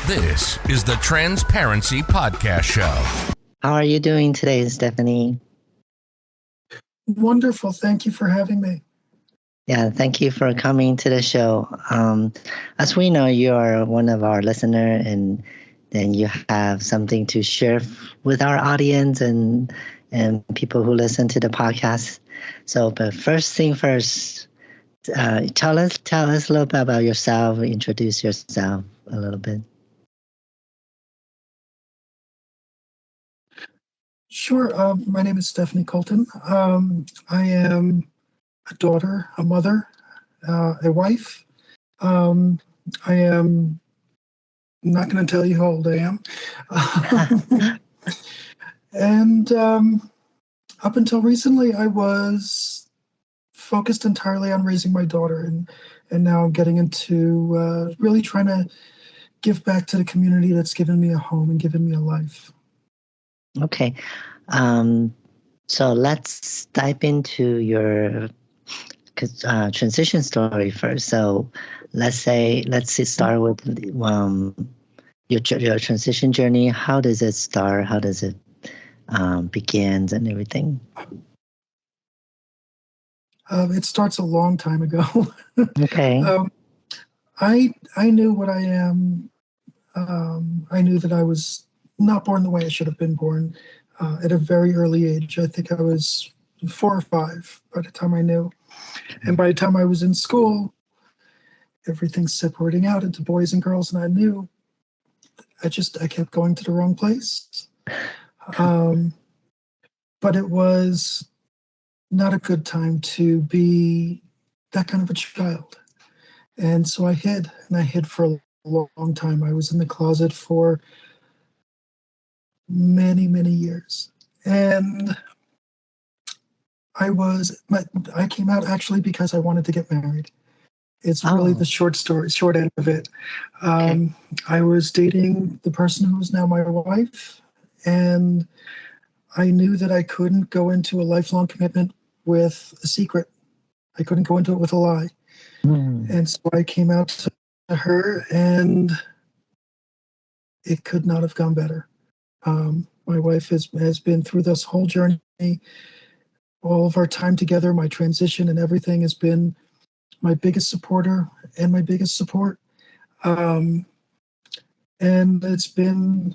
This is the Transparency Podcast Show. How are you doing today, Stephanie? Wonderful. Thank you for having me. Yeah, thank you for coming to the show. As we know, you are one of our listeners, and then you have something to share with our audience and people who listen to the podcast. So, but first thing first, tell us a little bit about yourself. Introduce yourself a little bit. Sure. My name is Stephanie Kolton. I am a daughter, a mother, a wife. I am not going to tell you how old I am. And up until recently, I was focused entirely on raising my daughter. And now I'm getting into really trying to give back to the community that's given me a home and given me a life. Okay. So let's dive into your transition story first. So let's start with your transition journey. How does it start? How does it begin and everything? It starts a long time ago. Okay. I knew what I am. I knew that I was not born the way I should have been born at a very early age. I think I was 4 or 5 by the time I knew. And by the time I was in school, everything's separating out into boys and girls, and I knew I kept going to the wrong place. But it was not a good time to be that kind of a child. And so I hid for a long time. I was in the closet for many, many years. And I came out actually because I wanted to get married. It's really the short end of it. Okay. I was dating the person who is now my wife, and I knew that I couldn't go into a lifelong commitment with a secret. I couldn't go into it with a lie. And so I came out to her, and it could not have gone better. My wife has been through this whole journey. All of our time together, my transition and everything has been my biggest supporter and my biggest support. And it's been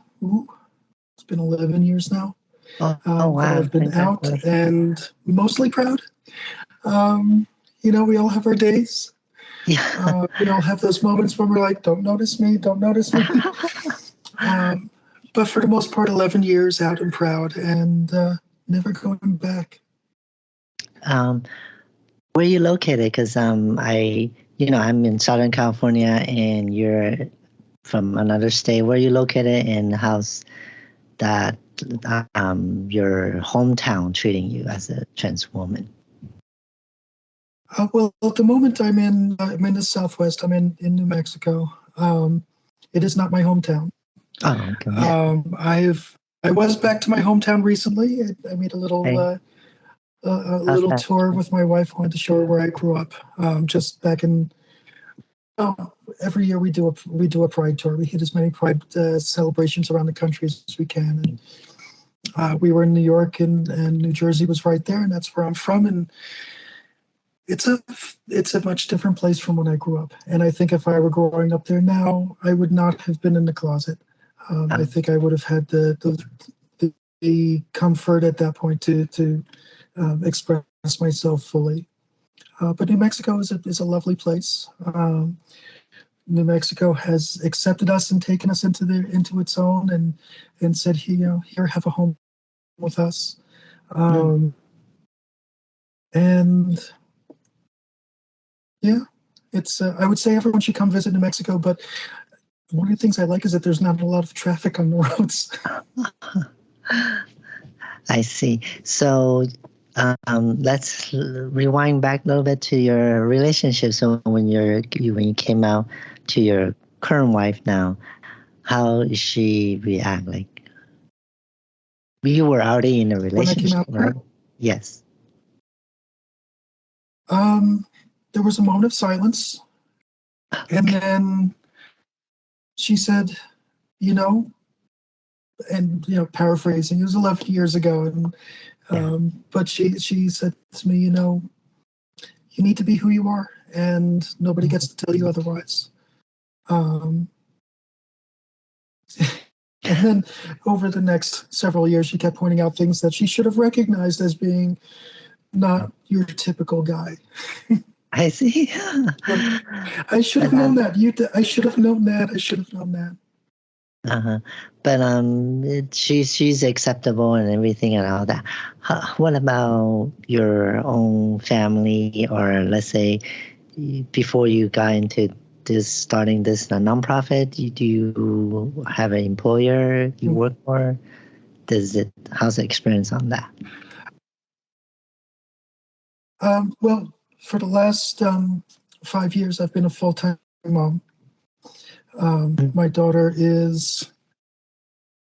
11 years now. Wow. That I've been out and mostly proud. We all have our days. Yeah. We all have those moments when we're like, don't notice me. But for the most part, 11 years out and proud and never going back. Where are you located? Because I'm in Southern California, and you're from another state. Where are you located, and how's that your hometown treating you as a trans woman? Well, at the moment, I'm in the Southwest. I'm in New Mexico. It is not my hometown. Oh, okay. Yeah. I was back to my hometown recently. I made a little tour with my wife. Wanted to show her where I grew up. Just back in. Every year we do a Pride tour. We hit as many Pride celebrations around the country as we can. And we were in New York, and New Jersey was right there, and that's where I'm from. And it's a much different place from when I grew up. And I think if I were growing up there now, I would not have been in the closet. I think I would have had the comfort at that point to express myself fully. But New Mexico is a lovely place. New Mexico has accepted us and taken us into its own and said, here, have a home with us. And yeah, it's I would say everyone should come visit New Mexico, but one of the things I like is that there's not a lot of traffic on the roads. I see. So let's rewind back a little bit to your relationship. So when you came out to your current wife now, how did she react? Like, you were already in a relationship, right? Yes. There was a moment of silence, and then she said, you know, and, paraphrasing, it was 11 years ago. And, but she said to me, you need to be who you are, and nobody gets to tell you otherwise. And then over the next several years, she kept pointing out things that she should have recognized as being not your typical guy. I see. I should have known that. I should have known that. I should have known that. Uh-huh. But she's acceptable and everything and all that. What about your own family, or let's say before you got into starting this nonprofit? Do you have an employer you work for? How's the experience on that? Well, for the last 5 years, I've been a full-time mom. My daughter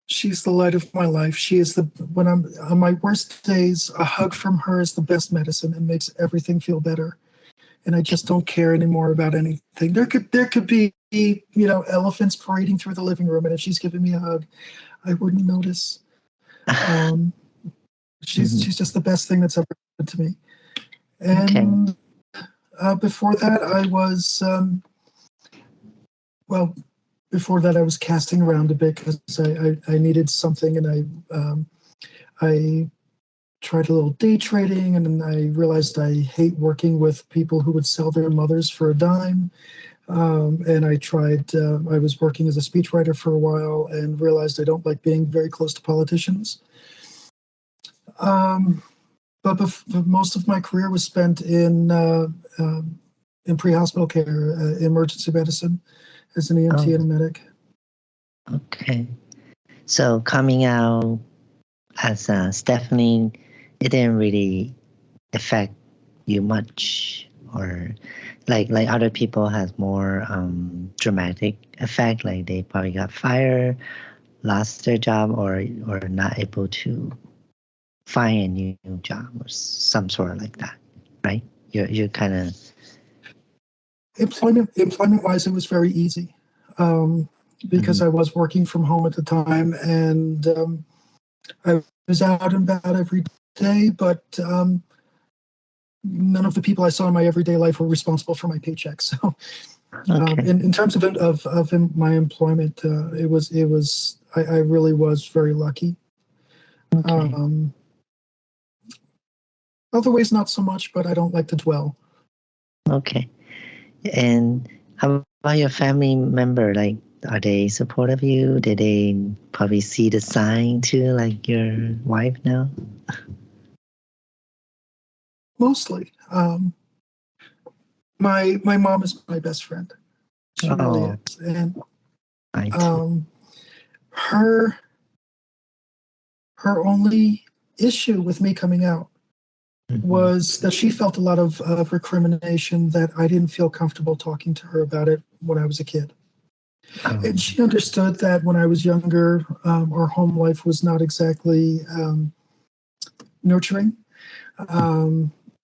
she's the light of my life. She is when I'm on my worst days, a hug from her is the best medicine and makes everything feel better. And I just don't care anymore about anything. There could be, elephants parading through the living room, and if she's giving me a hug, I wouldn't notice. She's just the best thing that's ever happened to me. And before that, I was before that, I was casting around a bit because I needed something, and I tried a little day trading, and then I realized I hate working with people who would sell their mothers for a dime. And I was working as a speechwriter for a while and realized I don't like being very close to politicians. But most of my career was spent in pre-hospital care, emergency medicine, as an EMT and a medic. Okay. So coming out as Stephanie, it didn't really affect you much, or like other people has more dramatic effect, like they probably got fired, lost their job, or not able to find a new job or some sort of like that, right? You're kind of employment wise, it was very easy because I was working from home at the time, and I was out and about every day, but none of the people I saw in my everyday life were responsible for my paycheck. So in terms of my employment, I really was very lucky. Other ways, not so much, but I don't like to dwell. Okay. And how about your family member? Like, are they supportive of you? Did they probably see the sign too, like your wife now? Mostly. My mom is my best friend. She really is. And her only issue with me coming out was that she felt a lot of recrimination, that I didn't feel comfortable talking to her about it when I was a kid. And she understood that when I was younger, our home life was not exactly nurturing.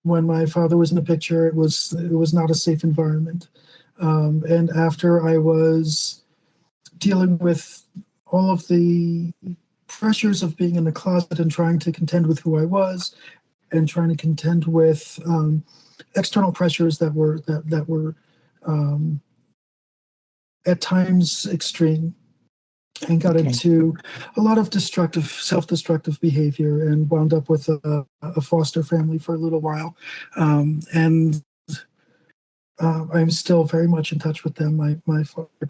When my father was in the picture, it was not a safe environment. And after I was dealing with all of the pressures of being in the closet and trying to contend with who I was, and trying to contend with external pressures that were at times extreme, and got into a lot of self-destructive behavior, and wound up with a foster family for a little while. And I'm still very much in touch with them. My foster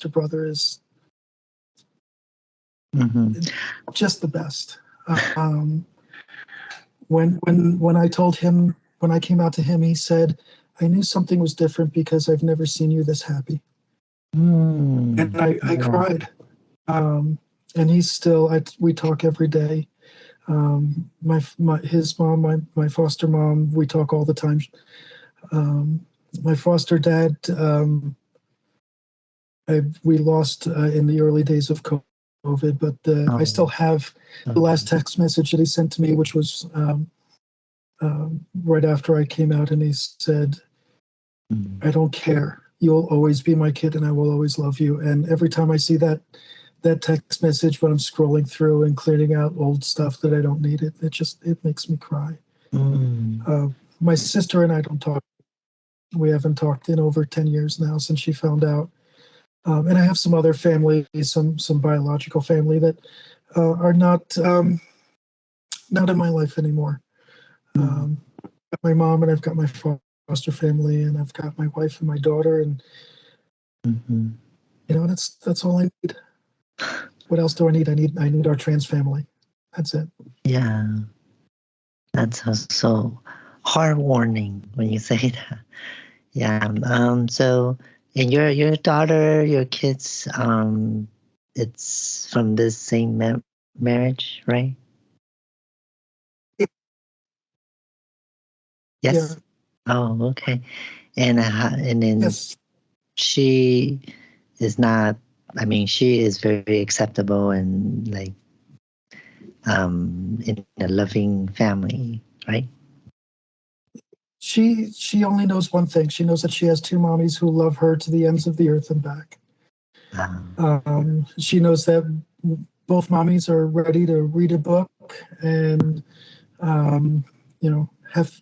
brother is just the best. When I told him, when I came out to him, he said, "I knew something was different because I've never seen you this happy." And I cried. And he's still, we talk every day. His mom, my foster mom, we talk all the time. My foster dad, we lost in the early days of COVID, but I still have the last text message that he sent to me, which was right after I came out, and he said, "I don't care. you'll always be my kid and I will always love you. And every time I see that text message when I'm scrolling through and clearing out old stuff that I don't need, it makes me cry. My sister and I don't talk. We haven't talked in over 10 years now since she found out. And I have some other family, some biological family that are not in my life anymore. Got my mom, and I've got my foster family, and I've got my wife and my daughter, and that's all I need. What else do I need? I need our trans family. That's it. Yeah, that's so heartwarming when you say that. Yeah. So, and your daughter, your kids, it's from this same marriage, right? Yeah. Yes. Oh, okay. And then Yes. she is not. I mean, she is very acceptable and like in a loving family, right? She only knows one thing. She knows that she has two mommies who love her to the ends of the earth and back. She knows that both mommies are ready to read a book and have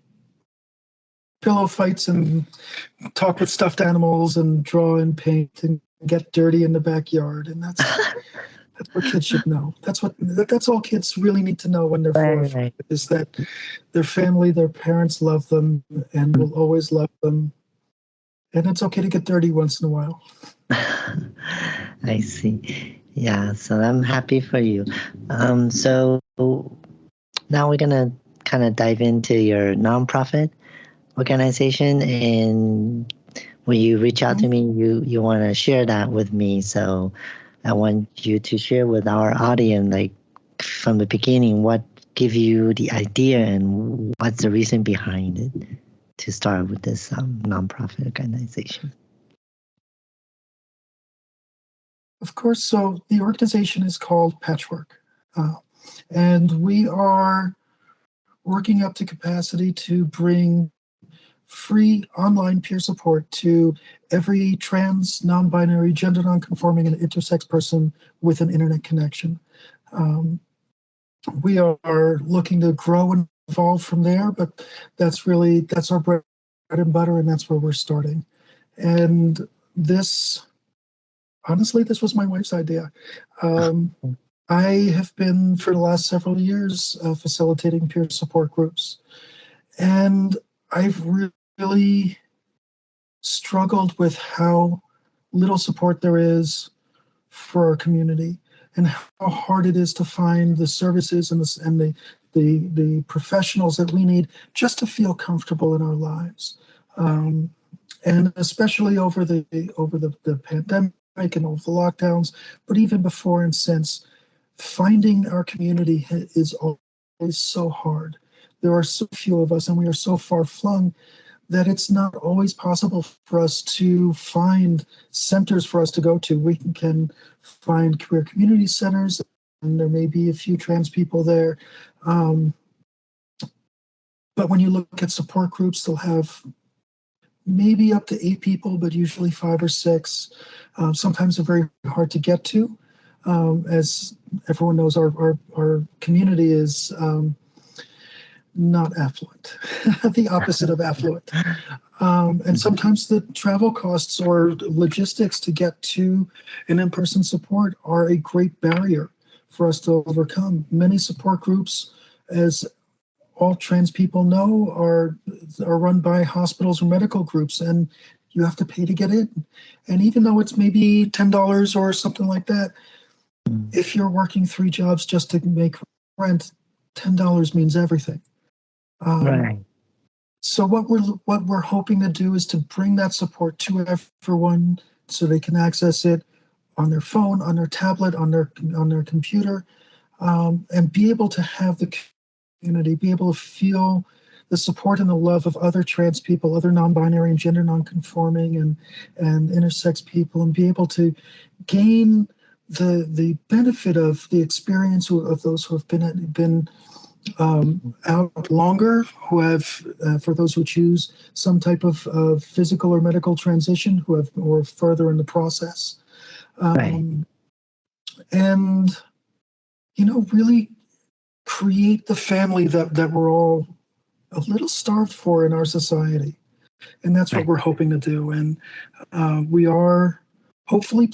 pillow fights and talk with stuffed animals and draw and paint and get dirty in the backyard. And that's what kids should know. That's all kids really need to know when they're 4 or 5, is that their family, their parents love them and will always love them. And it's okay to get dirty once in a while. I see. Yeah, so I'm happy for you. So now we're gonna kind of dive into your nonprofit organization, and when you reach out to me, you want to share that with me. So I want you to share with our audience, like from the beginning, what give you the idea and what's the reason behind it to start with this nonprofit organization. Of course. So the organization is called Patchwork, and we are working up to capacity to bring free online peer support to every trans, non-binary, gender non-conforming, and intersex person with an internet connection. We are looking to grow and evolve from there, but that's our bread and butter, and that's where we're starting. And honestly, this was my wife's idea. I have been, for the last several years, facilitating peer support groups. And I've really struggled with how little support there is for our community and how hard it is to find the services and the professionals that we need just to feel comfortable in our lives. And especially over the pandemic and over the lockdowns, but even before and since, finding our community is always so hard. There are so few of us and we are so far flung that it's not always possible for us to find centers for us to go to. We can find career community centers, and there may be a few trans people there. But when you look at support groups, they'll have maybe up to 8 people, but usually 5 or 6. Sometimes they're very hard to get to. As everyone knows, our community is not affluent, the opposite of affluent. And sometimes the travel costs or logistics to get to an in-person support are a great barrier for us to overcome. Many support groups, as all trans people know, are run by hospitals or medical groups, and you have to pay to get in. And even though it's maybe $10 or something like that, if you're working 3 jobs just to make rent, $10 means everything. Right. So what we're hoping to do is to bring that support to everyone, so they can access it on their phone, on their tablet, on their computer, and be able to have the community, be able to feel the support and the love of other trans people, other non-binary and gender non-conforming and intersex people, and be able to gain the benefit of the experience of those who have been out longer, who have, for those who choose some type of physical or medical transition, who have or further in the process, Right. and really create the family that we're all a little starved for in our society, and that's what Right. we're hoping to do. And we are hopefully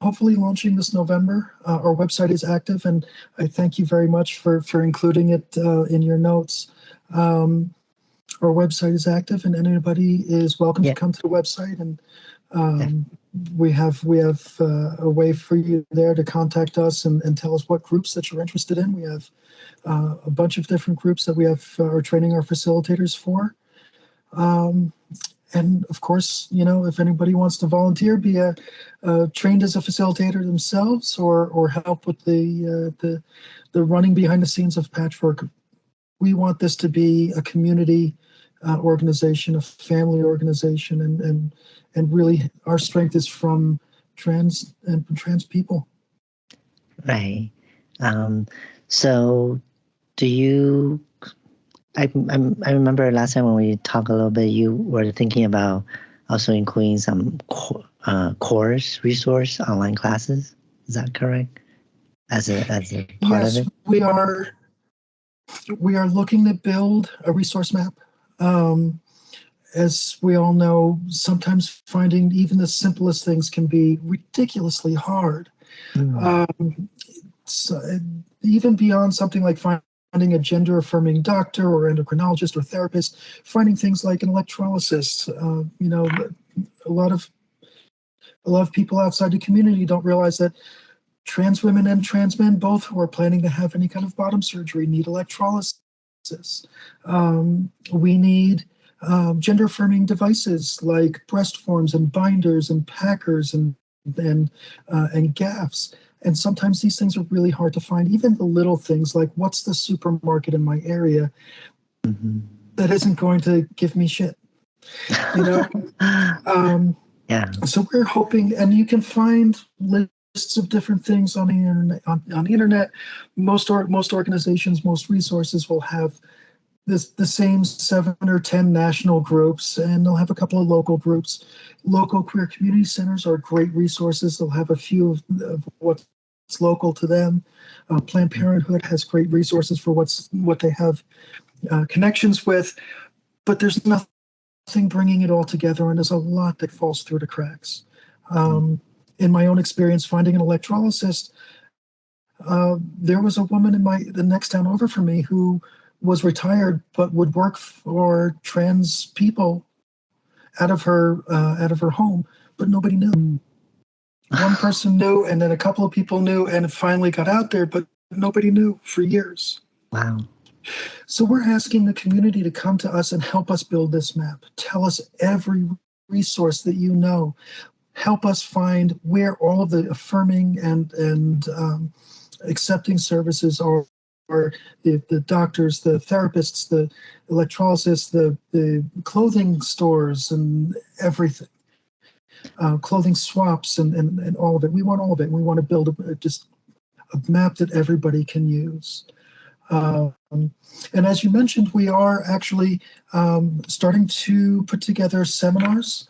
hopefully launching this November. Our website is active, and I thank you very much for including it in your notes. Our website is active, and anybody is welcome to come to the website. And we have a way for you there to contact us and tell us what groups that you're interested in. We have a bunch of different groups that we are training our facilitators for. And of course, if anybody wants to volunteer, be trained as a facilitator themselves, or help with the running behind the scenes of Patchwork, we want this to be a community organization, a family organization, and really our strength is from trans people. Right. So, do you? I remember last time when we talked a little bit, you were thinking about also including some course resource online classes. Is that correct? As a part of Yes, it. we are looking to build a resource map. As we all know, sometimes finding even the simplest things can be ridiculously hard. So, even beyond something like finding a gender-affirming doctor or endocrinologist or therapist, finding things like an electrolysis. A lot of people outside the community don't realize that trans women and trans men, both who are planning to have any kind of bottom surgery, need electrolysis. We need gender-affirming devices like breast forms and binders and packers and gaffs. And sometimes these things are really hard to find. Even the little things like, what's the supermarket in my area that isn't going to give me shit? Yeah. So we're hoping, and you can find lists of different things on the internet. On the internet, most organizations, most resources will have the same 7 or 10 national groups, and they'll have a couple of local groups. Local queer community centers are great resources. They'll have a few of what's local to them. Planned Parenthood has great resources for what they have connections with, but there's nothing bringing it all together, and there's a lot that falls through the cracks. In my own experience, finding an electrolysis, there was a woman in the next town over from me who was retired but would work for trans people out of her home, but nobody knew. One person knew, and then a couple of people knew, and it finally got out there, but nobody knew for years. Wow. So we're asking the community to come to us and help us build this map. Tell us every resource that you know. Help us find where all of the affirming and accepting services are. The doctors, the therapists, the electrolysis, the clothing stores, and everything, clothing swaps, and all of it. We want all of it. We want to build just a map that everybody can use. And as you mentioned, we are actually starting to put together seminars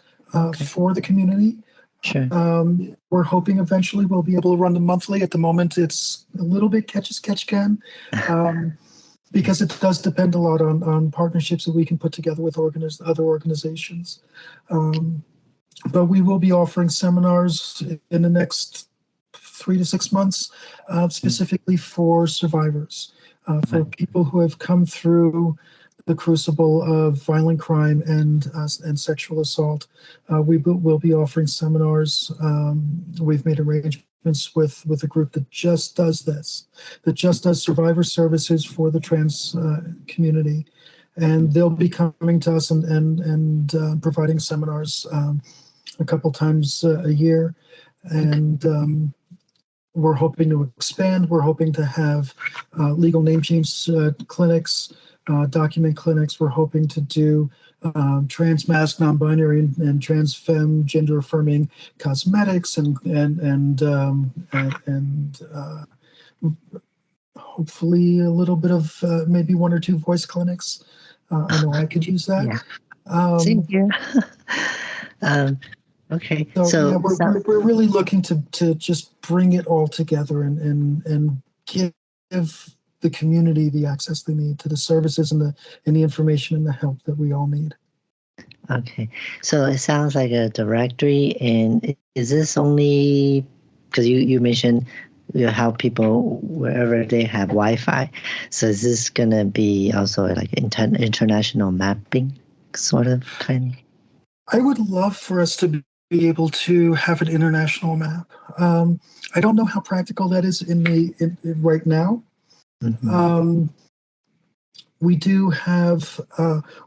for the community. Sure. We're hoping eventually we'll be able to run them monthly. At the moment, it's a little bit catch as catch can, because it does depend a lot on partnerships that we can put together with other organizations. But we will be offering seminars in the next 3 to 6 months, specifically for survivors, for people who have come through the crucible of violent crime and sexual assault. We will be offering seminars. We've made arrangements with a group that just does this, that just does survivor services for the trans community, and they'll be coming to us and providing seminars a couple times a year, and we're hoping to expand. We're hoping to have legal name change clinics, document clinics. We're hoping to do trans masc, non-binary, and trans femme, gender affirming cosmetics, and hopefully a little bit of maybe 1 or 2 voice clinics. I know I could use that. Yeah, same here. um, okay, So yeah, so we're really looking to just bring it all together and give the community the access they need to the services and the information and the help that we all need. okay, so it sounds like a directory, and is this only because you mentioned you help people wherever they have Wi-Fi? So is this gonna be also like international mapping sort of kind? I would love for us to be able to have an international map. I don't know how practical that is in right now. Mm-hmm. We do have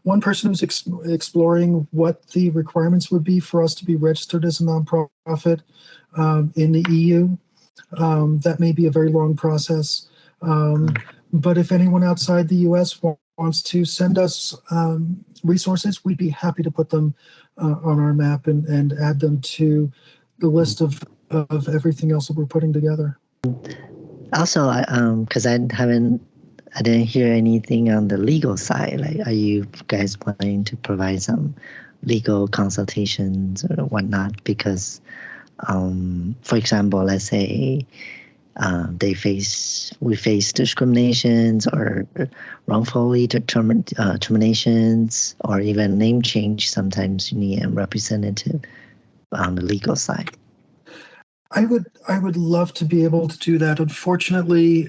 one person who's exploring what the requirements would be for us to be registered as a nonprofit in the EU. That may be a very long process. But if anyone outside the US wants to send us resources, we'd be happy to put them on our map and add them to the list of everything else that we're putting together. Also, because I didn't hear anything on the legal side. Like, are you guys planning to provide some legal consultations or whatnot? Because, for example, let's say we face discriminations or wrongfully terminations or even name change. Sometimes you need a representative on the legal side. I would love to be able to do that. Unfortunately,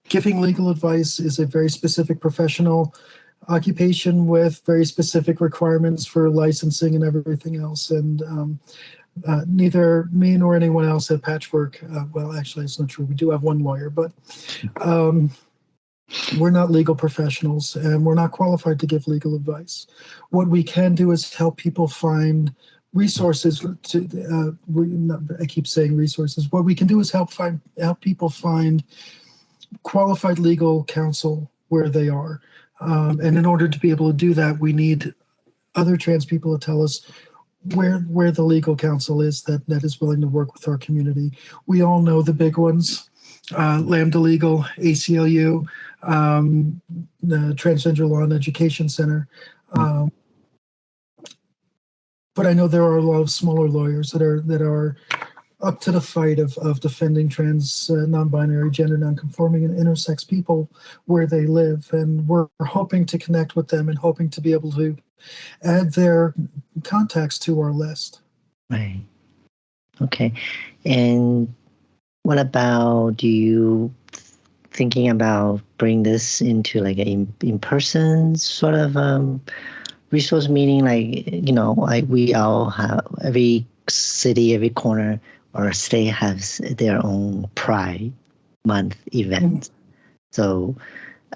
giving legal advice is a very specific professional occupation with very specific requirements for licensing and everything else. And neither me nor anyone else at Patchwork, well, actually, it's not true. We do have one lawyer, but we're not legal professionals and we're not qualified to give legal advice. What we can do is help people find resources I keep saying resources. What we can do is help people find qualified legal counsel where they are. And in order to be able to do that, we need other trans people to tell us where the legal counsel is that is willing to work with our community. We all know the big ones, Lambda Legal, ACLU, the Transgender Law and Education Center. But I know there are a lot of smaller lawyers that are up to the fight of defending trans, non-binary, gender non-conforming, and intersex people where they live. And we're hoping to connect with them and hoping to be able to add their contacts to our list. Right. Okay. And what about you thinking about bring this into like an in-person sort of resource meeting? Like we all have, every city, every corner or state has their own Pride Month event. So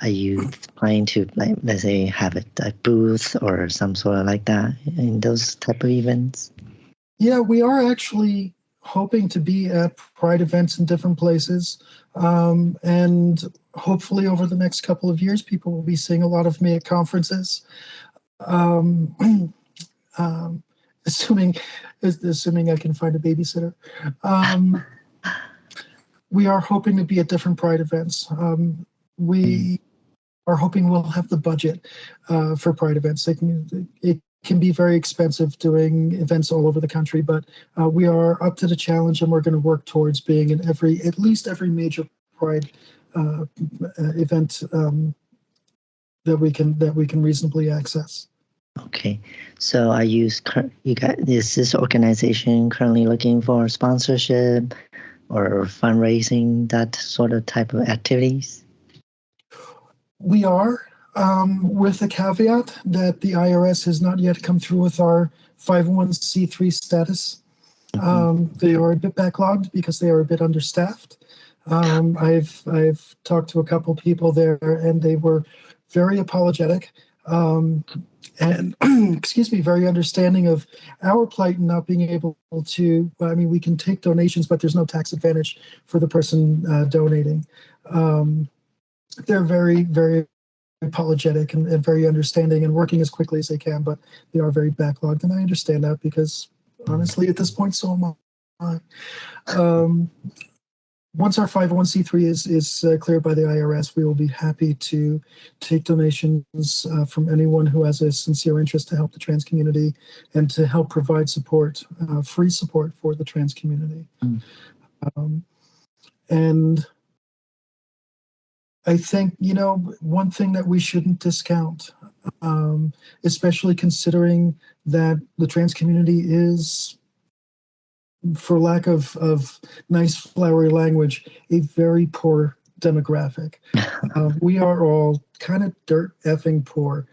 are you planning to, like, let's say, have a booth or some sort of like that in those type of events? Yeah, we are actually hoping to be at Pride events in different places. And hopefully over the next couple of years, people will be seeing a lot of me at conferences. Assuming I can find a babysitter. We are hoping to be at different Pride events. We are hoping we'll have the budget for Pride events. It can be very expensive doing events all over the country, but we are up to the challenge, and we're going to work towards being in at least every major Pride event that we can reasonably access. Okay, so is this organization currently looking for sponsorship or fundraising, that sort of type of activities? We are, with the caveat that the IRS has not yet come through with our 501c3 status. They are a bit backlogged because they are a bit understaffed. I've talked to a couple people there, and they were very apologetic and excuse me, very understanding of our plight and not being able to. I mean, we can take donations, but there's no tax advantage for the person donating. They're very, very apologetic and very understanding and working as quickly as they can, but they are very backlogged, and I understand that because honestly, at this point, so am I. once our 501c3 is cleared by the IRS, we will be happy to take donations from anyone who has a sincere interest to help the trans community and to help provide support, free support for the trans community. And I think, one thing that we shouldn't discount, especially considering that the trans community is, for lack of nice flowery language, a very poor demographic. We are all kind of dirt effing poor.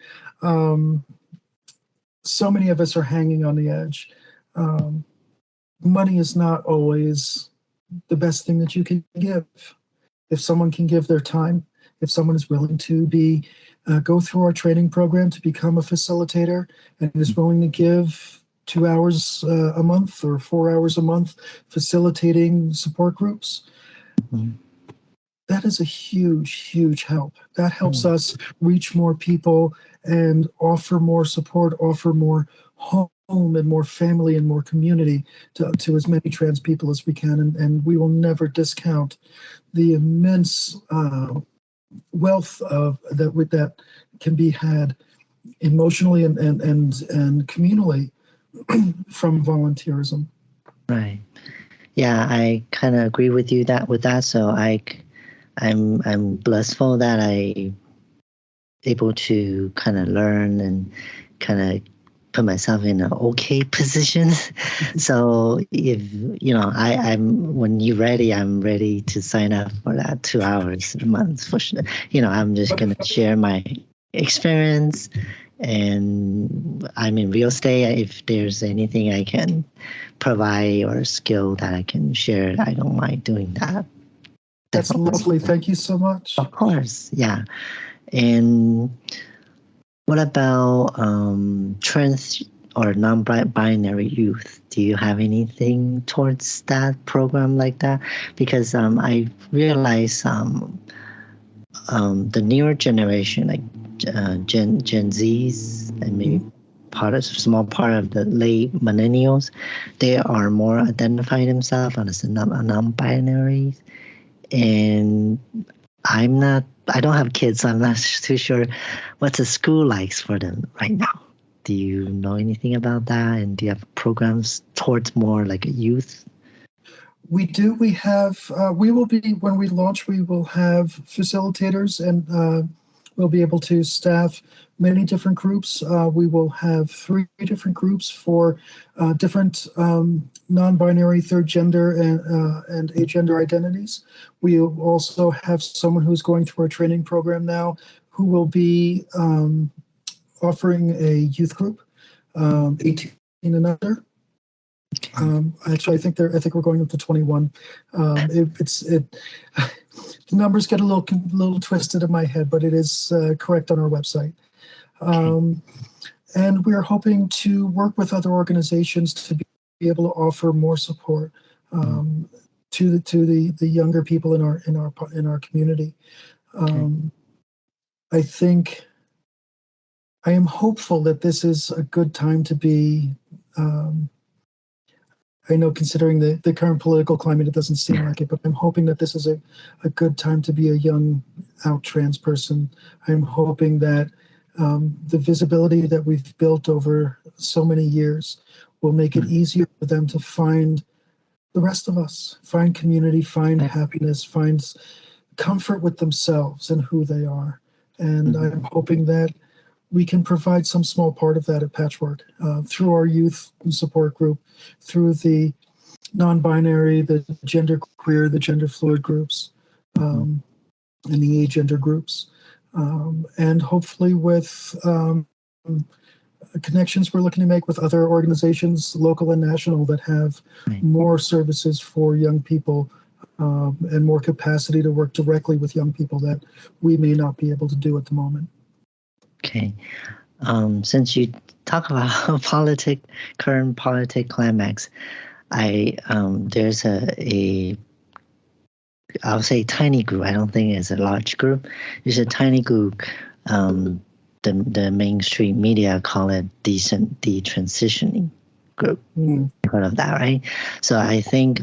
So many of us are hanging on the edge. Money is not always the best thing that you can give. If someone can give their time, if someone is willing to go through our training program to become a facilitator and is willing to give 2 hours a month or 4 hours a month facilitating support groups, that is a huge, huge help. That helps us reach more people and offer more support, offer more home and more family and more community to as many trans people as we can. And we will never discount the immense wealth that can be had emotionally and communally from volunteerism. Right. Yeah, I kind of agree with you with that. So I'm blissful that I able to kind of learn and kind of put myself in an okay position. So if I'm when you're ready, I'm ready to sign up for that 2 hours a month for sure. I'm just gonna share my experience, and I'm in real estate. If there's anything I can provide or skill that I can share, I don't mind doing that. That's lovely. Thank you so much. Of course, yeah. And what about trans or non-binary youth? Do you have anything towards that program like that? Because I realize the newer generation, like Gen Zs and maybe small part of the late millennials, they are more identify themselves as a non-binary, and I don't have kids, so I'm not too sure what's the school like for them right now. Do you know anything about that? And do you have programs towards more like a youth? We do. We have, when we launch, we will have facilitators and we'll be able to staff many different groups. We will have 3 different groups for different non-binary, third gender, and agender identities. We also have someone who's going through our training program now who will be offering a youth group, 18 and under. Actually, I think we're going up to 21. The numbers get a little twisted in my head, but it is correct on our website. And we are hoping to work with other organizations to be able to offer more support to the younger people in our community. I am hopeful that this is a good time to be. I know, considering the current political climate, it doesn't seem like it, but I'm hoping that this is a good time to be a young out trans person. I'm hoping that the visibility that we've built over so many years will make it easier for them to find the rest of us, find community, find happiness, find comfort with themselves and who they are. And I'm hoping that we can provide some small part of that at Patchwork through our youth support group, through the non-binary, the genderqueer, the gender fluid groups, and the agender groups. And hopefully with connections we're looking to make with other organizations, local and national, that have more services for young people and more capacity to work directly with young people that we may not be able to do at the moment. Okay. Since you talk about current politic climax, there's I'll say tiny group. I don't think it's a large group. There's a tiny group. The mainstream media call it detransitioning group. Heard of that, right? So I think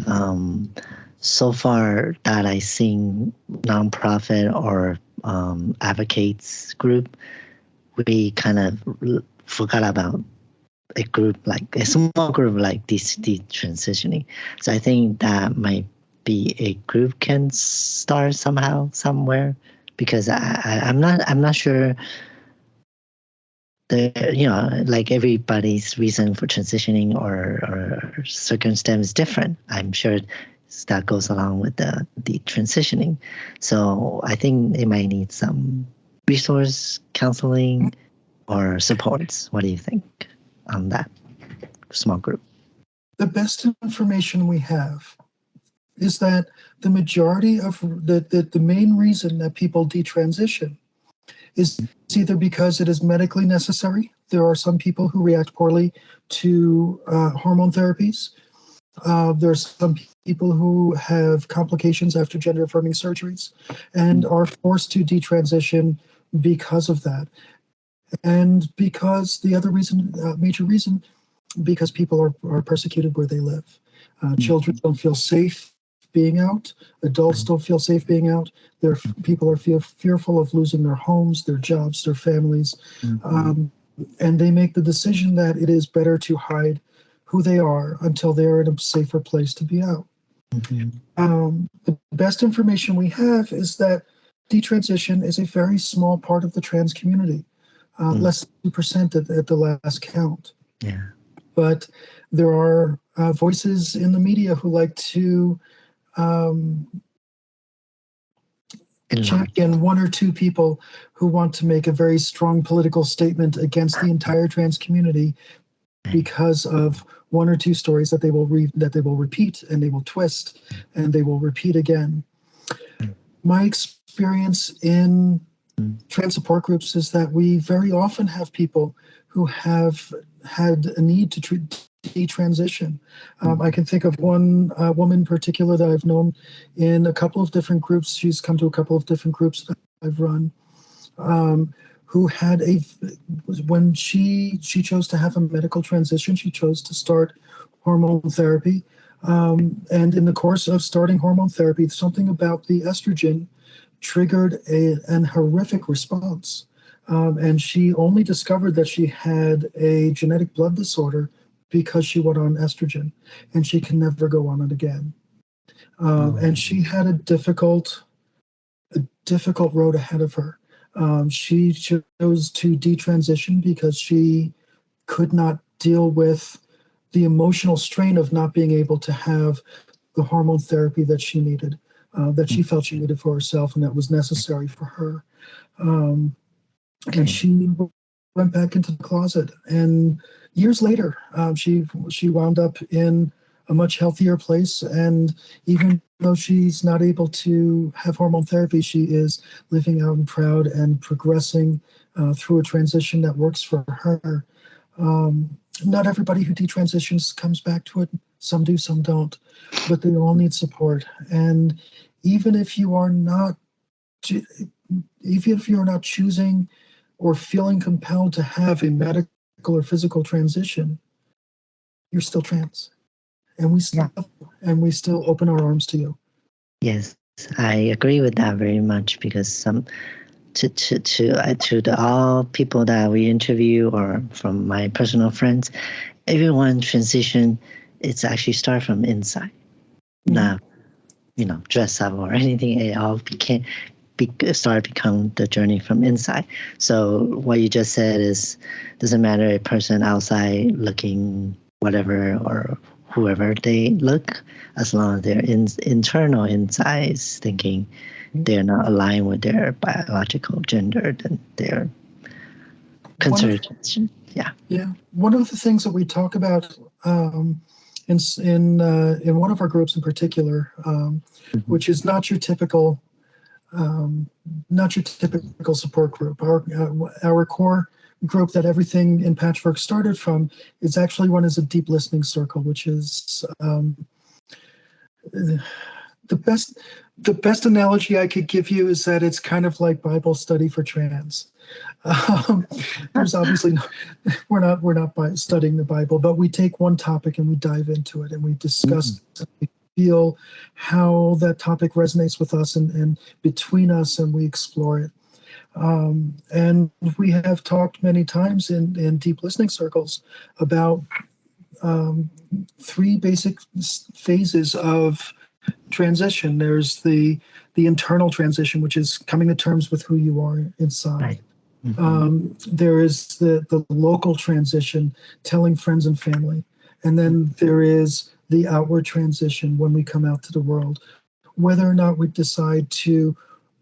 so far that I seen nonprofit or advocates group, we kind of forgot about a group like a small group like this transitioning. So I think that might be a group can start somehow somewhere, because I'm not sure like everybody's reason for transitioning or circumstance is different. I'm sure that goes along with the transitioning. So I think they might need some resource counseling or supports. What do you think on that small group? The best information we have is that the majority of the main reason that people detransition is either because it is medically necessary. There are some people who react poorly to hormone therapies. There are some people who have complications after gender-affirming surgeries and are forced to detransition because of that. And because the other reason, major reason, because people are persecuted where they live. Children don't feel safe being out. Adults don't feel safe being out. People are fearful of losing their homes, their jobs, their families. And they make the decision that it is better to hide who they are until they're in a safer place to be out. The best information we have is that detransition is a very small part of the trans community, less than 2% at the last count. Yeah. But there are voices in the media who like to champion one or two people who want to make a very strong political statement against the entire trans community because of one or two stories that they will repeat, and they will twist, and they will repeat again. My experience in trans support groups is that we very often have people who have had a need to detransition. I can think of one woman in particular that I've known in a couple of different groups. She's come to a couple of different groups that I've run, who had when she chose to have a medical transition, she chose to start hormone therapy. And in the course of starting hormone therapy, something about the estrogen triggered an horrific response. And she only discovered that she had a genetic blood disorder because she went on estrogen, and she can never go on it again. And she had a difficult road ahead of her. She chose to detransition because she could not deal with the emotional strain of not being able to have the hormone therapy that she needed, that she felt she needed for herself, and that was necessary for her. And she went back into the closet. And years later, she wound up in a much healthier place. And even though she's not able to have hormone therapy, she is living out and proud and progressing through a transition that works for her. Not everybody who detransitions comes back to it. Some do, some don't. But they all need support. And even if you're not choosing or feeling compelled to have a medical or physical transition, you're still trans, and we still open our arms to you. Yes, I agree with that very much, because to all people that we interview, or from my personal friends, everyone transition, it's actually start from inside, not dress up or anything. It all become the journey from inside. So what you just said is, doesn't matter a person outside looking whatever or whoever they look, as long as their internal inside is thinking they're not aligned with their biological gender, then they're considered. Yeah. One of the things that we talk about in one of our groups in particular, which is not your typical support group. Our core group that everything in Patchwork started from is actually run as a deep listening circle, which is the best analogy I could give you is that it's kind of like Bible study for trans. There's obviously we're not studying the Bible, but we take one topic and we dive into it, and we discuss feel how that topic resonates with us and between us, and we explore it. And we have talked many times in deep listening circles about three basic phases of transition. There's the internal transition, which is coming to terms with who you are inside. Right. Mm-hmm. There is the local transition, telling friends and family. And then there is the outward transition when we come out to the world. Whether or not we decide to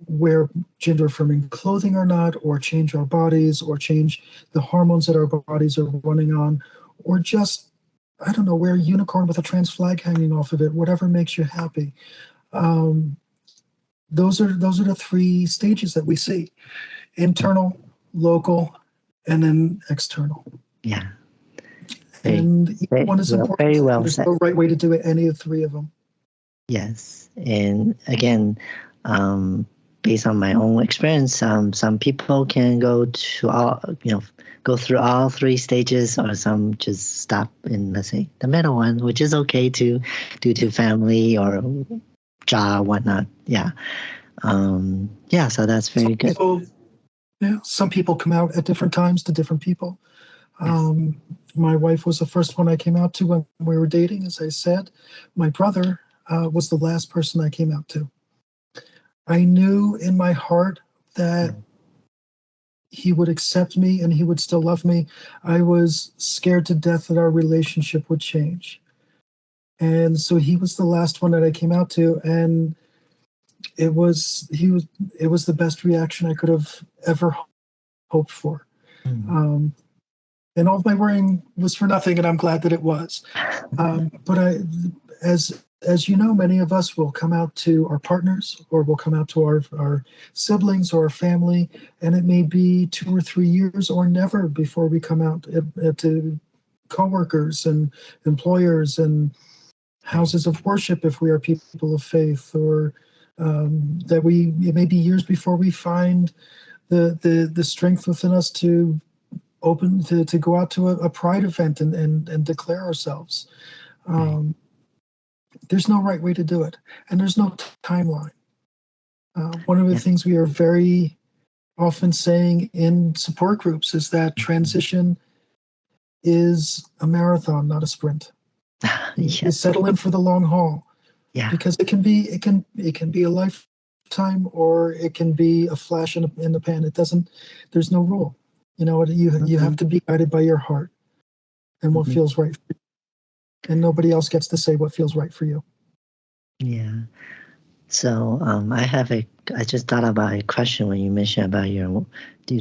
wear gender-affirming clothing or not, or change our bodies, or change the hormones that our bodies are running on, or just, I don't know, wear a unicorn with a trans flag hanging off of it, whatever makes you happy. Those are the three stages that we see: internal, local, and then external. Yeah. And each one is important. Very well There's said. no right way to do it, any of three of them. Yes. And again, based on my own experience, some people can go through all three stages, or some just stop in, let's say, the middle one, which is okay too, due to family or job, whatnot. Yeah. So that's very good. Some people come out at different times to different people. Yes. My wife was the first one I came out to when we were dating, as I said. My brother was the last person I came out to. I knew in my heart that he would accept me and he would still love me. I was scared to death that our relationship would change. And so he was the last one that I came out to, and it was the best reaction I could have ever hoped for. Mm. And all of my worrying was for nothing, and I'm glad that it was. But as you know, many of us will come out to our partners, or will come out to our siblings or our family, and it may be 2 or 3 years or never before we come out to coworkers and employers and houses of worship if we are people of faith, or it may be years before we find the strength within us to go out to a pride event and declare ourselves. There's no right way to do it, and there's no timeline. One of the things we are very often saying in support groups is that transition is a marathon, not a sprint. You settle in for the long haul, because it can be a lifetime, or it can be a flash in the pan. There's no rule. You have to be guided by your heart and what feels right for you. And nobody else gets to say what feels right for you. Yeah. So I just thought about a question when you mentioned about you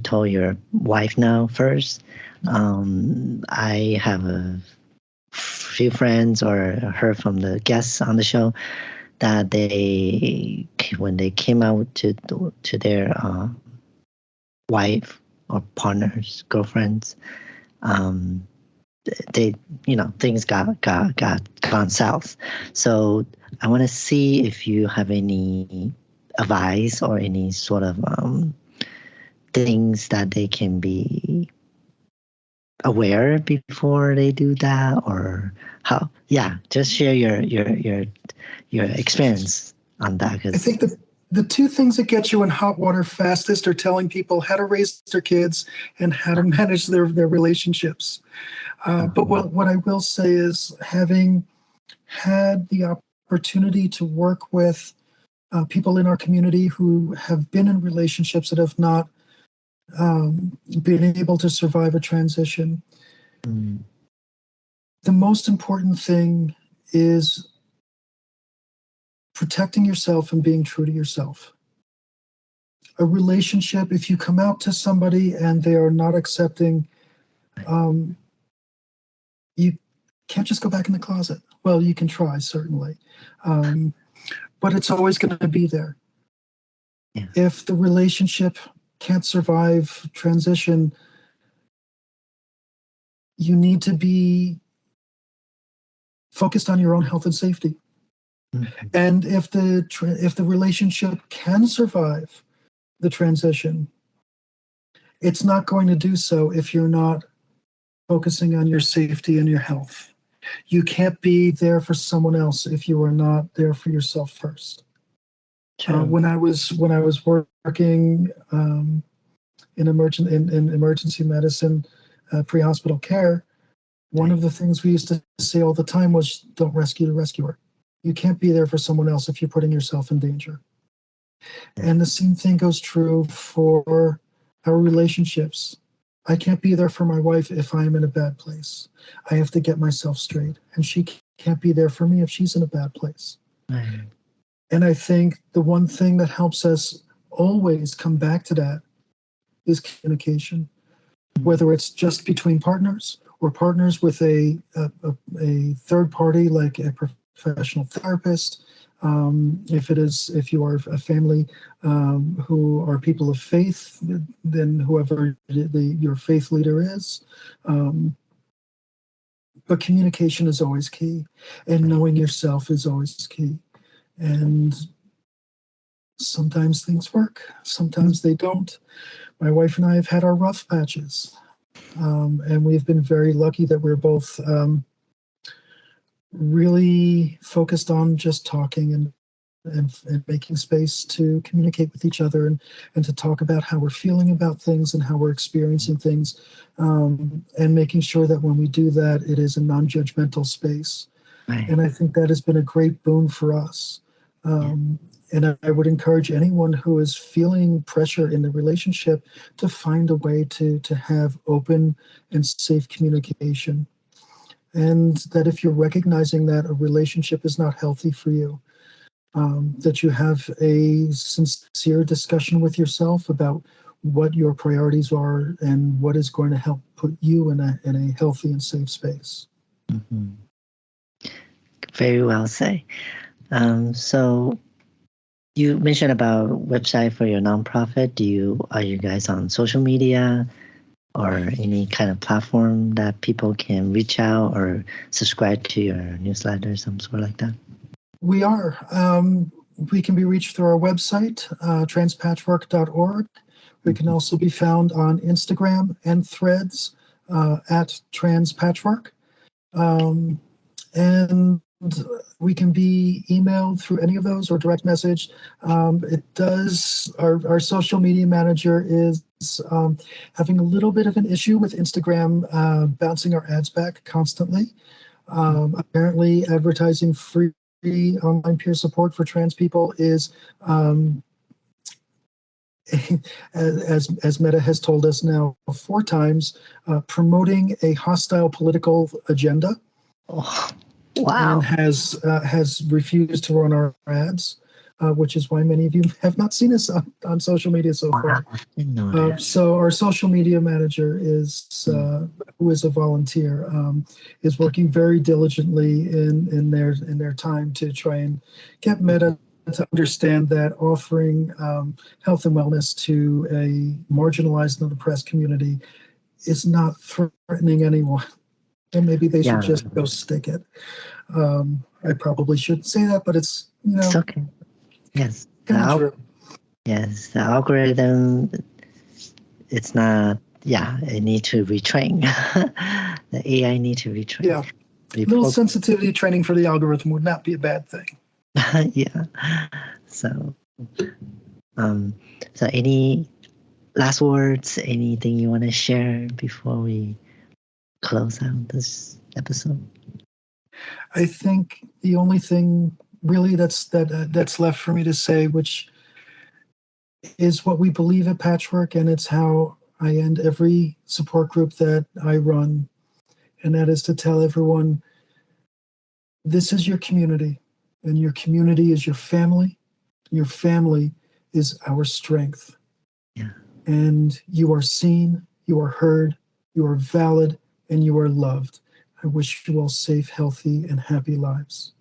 told your wife now first. I have a few friends, or heard from the guests on the show, that when they came out to their wife or partners, girlfriends, they things got gone south. So I want to see if you have any advice or any sort of things that they can be aware before they do that, or how. Just share your experience on that. I think the two things that get you in hot water fastest are telling people how to raise their kids and how to manage their relationships. But what I will say is, having had the opportunity to work with people in our community who have been in relationships that have not been able to survive a transition, the most important thing is protecting yourself and being true to yourself. A relationship, if you come out to somebody and they are not accepting, you can't just go back in the closet. Well, you can try, certainly. But it's always going to be there. Yeah. If the relationship can't survive transition, you need to be focused on your own health and safety. Mm-hmm. And if the relationship can survive the transition, it's not going to do so if you're not focusing on your safety and your health. You can't be there for someone else if you are not there for yourself first. When I was working in emergency medicine, pre-hospital care, one of the things we used to say all the time was, "Don't rescue the rescuer." You can't be there for someone else if you're putting yourself in danger. And the same thing goes true for our relationships. I can't be there for my wife if I'm in a bad place. I have to get myself straight. And she can't be there for me if she's in a bad place. Right. And I think the one thing that helps us always come back to that is communication, whether it's just between partners or partners with a third party like a professional therapist. If you are a family who are people of faith, then whoever your faith leader is. But communication is always key, and knowing yourself is always key. And sometimes things work, sometimes they don't. My wife and I have had our rough patches, and we've been very lucky that we're both really focused on just talking and making space to communicate with each other and to talk about how we're feeling about things and how we're experiencing things, and making sure that when we do that, it is a non-judgmental space. Right. And I think that has been a great boon for us. And I would encourage anyone who is feeling pressure in the relationship to find a way to have open and safe communication. And that if you're recognizing that a relationship is not healthy for you, that you have a sincere discussion with yourself about what your priorities are and what is going to help put you in a healthy and safe space. Mm-hmm. Very well said. So you mentioned about website for your nonprofit. Are you guys on social media or any kind of platform that people can reach out or subscribe to your newsletter, some sort like that? We are. We can be reached through our website, transpatchwork.org. We can also be found on Instagram and Threads at transpatchwork. And we can be emailed through any of those or direct message. Our social media manager is having a little bit of an issue with Instagram bouncing our ads back constantly. Apparently, advertising free online peer support for trans people is, as Meta has told us now 4 times, promoting a hostile political agenda. Oh, wow. And has refused to run our ads, which is why many of you have not seen us on social media so far. So our social media manager is, who is a volunteer, is working very diligently in their time to try and get Meta to understand that offering health and wellness to a marginalized and oppressed community is not threatening anyone. And maybe they should just go stick it. I probably shouldn't say that, but it's, it's okay. Yes. True. Yes, the algorithm, it's not, it needs to retrain. The AI need to retrain. Yeah. A little sensitivity training for the algorithm would not be a bad thing. Yeah. So any last words, anything you want to share before we close out this episode? I think the only thing really that's left for me to say, which is what we believe at Patchwork, and it's how I end every support group that I run, and that is to tell everyone, this is your community, and your community is your family. Your family is our strength. Yeah. And you are seen, you are heard, you are valid, and you are loved. I wish you all safe, healthy, and happy lives.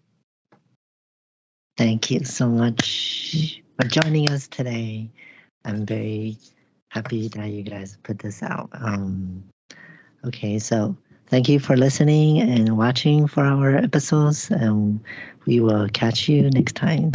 Thank you so much for joining us today. I'm very happy that you guys put this out. Okay, so thank you for listening and watching for our episodes, and we will catch you next time.